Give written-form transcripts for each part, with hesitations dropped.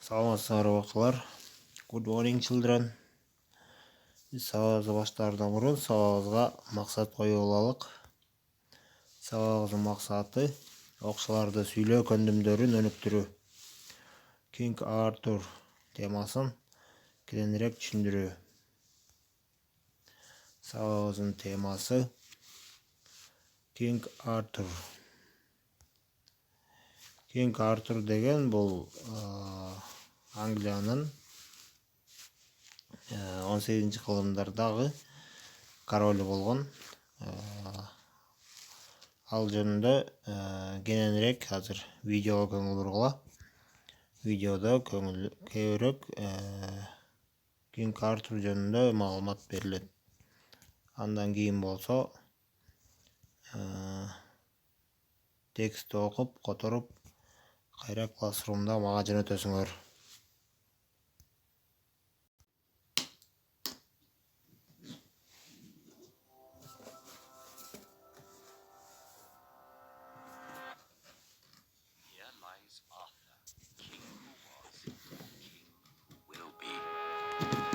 Саламатсыздар балдар. Good morning children. Biz сабағымызды баштаардан мурун сабағыбызга максат коюп алалык. Сабагыбыздын максаты окшолорду сүйлөө көндүмдөрүн өнүктүрүү. King Arthur темасын кененирээк түшүндүрүү. Сабагыбыздын темасы King Arthur. King Arthur деген бул Англиянын 18-кылымдардагы королу болгон. Ал жөнүндө кененирээк азыр видеого көңүл бургула. Видеодо көбүрөөк King Arthur жөнүндө маалымат берилет. Андан кийин болсо текстти окуп, которуп, кайра классрумда мага жөнөтөсүңөр.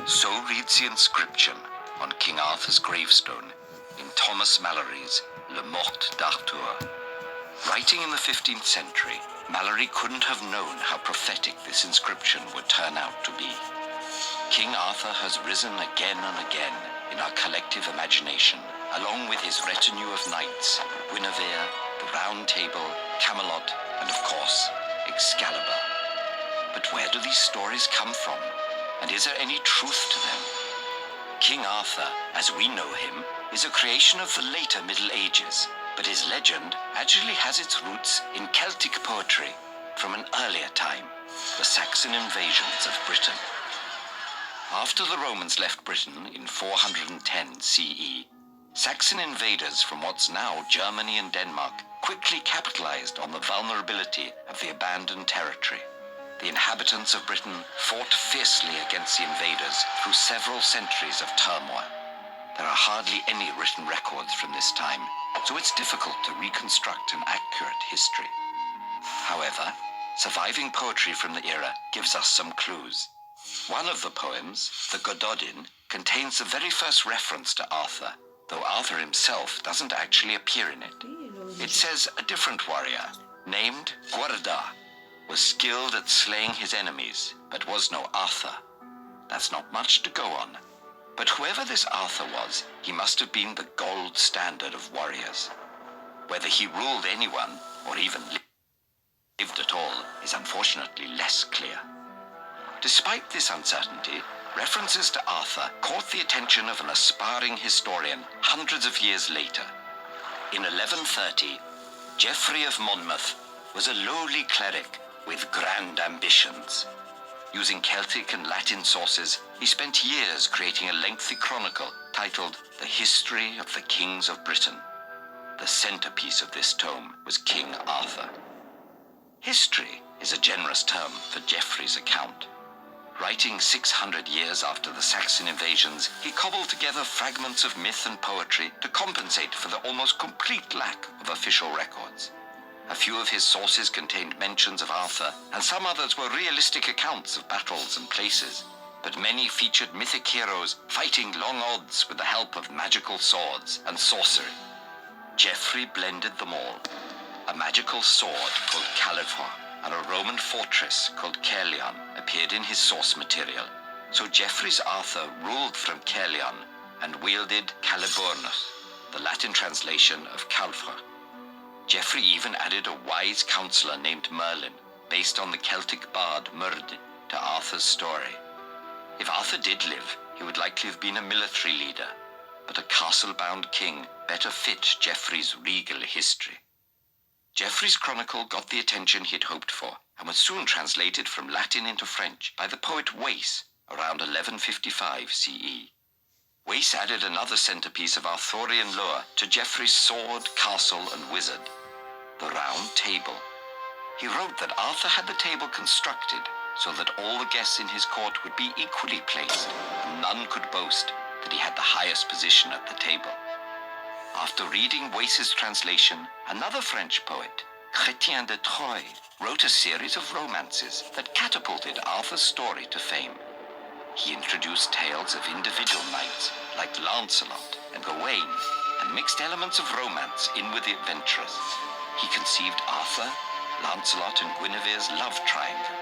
So reads the inscription on King Arthur's gravestone in Thomas Malory's Le Morte d'Arthur. Writing in the 15th century, Malory couldn't have known how prophetic this inscription would turn out to be. King Arthur has risen again and again in our collective imagination, along with his retinue of knights, Guinevere, the Round Table, Camelot, and of course, Excalibur. But where do these stories come from? And is there any truth to them? King Arthur, as we know him, is a creation of the later Middle Ages, but his legend actually has its roots in Celtic poetry from an earlier time, the Saxon invasions of Britain. After the Romans left Britain in 410 CE, Saxon invaders from what's now Germany and Denmark quickly capitalized on the vulnerability of the abandoned territory. The inhabitants of Britain fought fiercely against the invaders through several centuries of turmoil. There are hardly any written records from this time, so it's difficult to reconstruct an accurate history. However, surviving poetry from the era gives us some clues. One of the poems, the Gododin, contains the very first reference to Arthur, though Arthur himself doesn't actually appear in it. It says a different warrior, named Guarda, was skilled at slaying his enemies, but was no Arthur. That's not much to go on. But whoever this Arthur was, he must have been the gold standard of warriors. Whether he ruled anyone, or even lived at all, is unfortunately less clear. Despite this uncertainty, references to Arthur caught the attention of an aspiring historian hundreds of years later. In 1130, Geoffrey of Monmouth was a lowly cleric with grand ambitions. Using Celtic and Latin sources, he spent years creating a lengthy chronicle titled The History of the Kings of Britain. The centerpiece of this tome was King Arthur. History is a generous term for Geoffrey's account. Writing 600 years after the Saxon invasions, he cobbled together fragments of myth and poetry to compensate for the almost complete lack of official records. A few of his sources contained mentions of Arthur, and some others were realistic accounts of battles and places. But many featured mythic heroes fighting long odds with the help of magical swords and sorcery. Geoffrey blended them all. A magical sword called Calyphor and a Roman fortress called Caerleon appeared in his source material. So Geoffrey's Arthur ruled from Caerleon and wielded Caliburnus, the Latin translation of Calyphor. Geoffrey even added a wise counselor named Merlin, based on the Celtic bard Myrd, to Arthur's story. If Arthur did live, he would likely have been a military leader, but a castle-bound king better fit Geoffrey's regal history. Geoffrey's chronicle got the attention he had hoped for, and was soon translated from Latin into French by the poet Wace, around 1155 CE. Wace added another centerpiece of Arthurian lore to Geoffrey's sword, castle, and wizard, the Round Table. He wrote that Arthur had the table constructed so that all the guests in his court would be equally placed, and none could boast that he had the highest position at the table. After reading Wace's translation, another French poet, Chrétien de Troyes wrote a series of romances that catapulted Arthur's story to fame. He introduced tales of individual knights like Lancelot and Gawain and mixed elements of romance in with the adventurous. He conceived Arthur, Lancelot, and Guinevere's love triangle.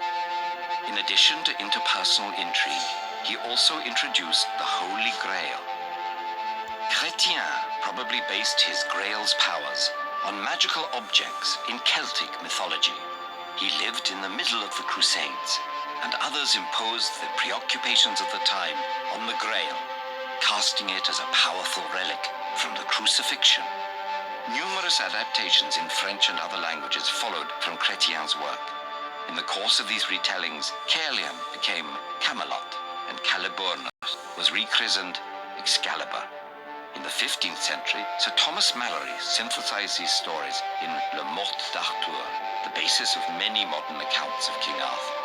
In addition to interpersonal intrigue, he also introduced the Holy Grail. Chrétien probably based his Grail's powers on magical objects in Celtic mythology. He lived in the middle of the Crusades, and others imposed the preoccupations of the time on the Grail, casting it as a powerful relic from the crucifixion. Numerous adaptations in French and other languages followed from Chrétien's work. In the course of these retellings, Caerleon became Camelot, and Caliburnus was rechristened Excalibur. In the 15th century, Sir Thomas Malory synthesized these stories in Le Morte d'Arthur, the basis of many modern accounts of King Arthur.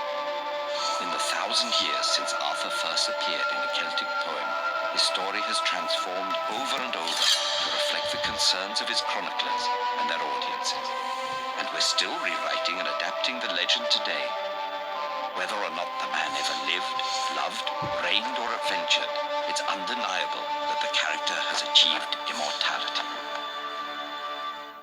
In the 1,000 years since Arthur first appeared in a Celtic poem, his story has transformed over and over to reflect the concerns of his chroniclers and their audiences. And we're still rewriting and adapting the legend today. Whether or not the man ever lived, loved, reigned, or adventured, it's undeniable that the character has achieved immortality.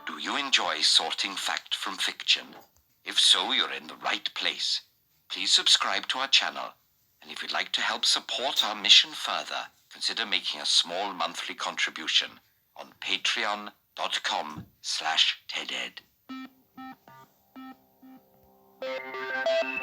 Do you enjoy sorting fact from fiction? If so, you're in the right place. Please subscribe to our channel, and if you'd like to help support our mission further, consider making a small monthly contribution on patreon.com/TEDED.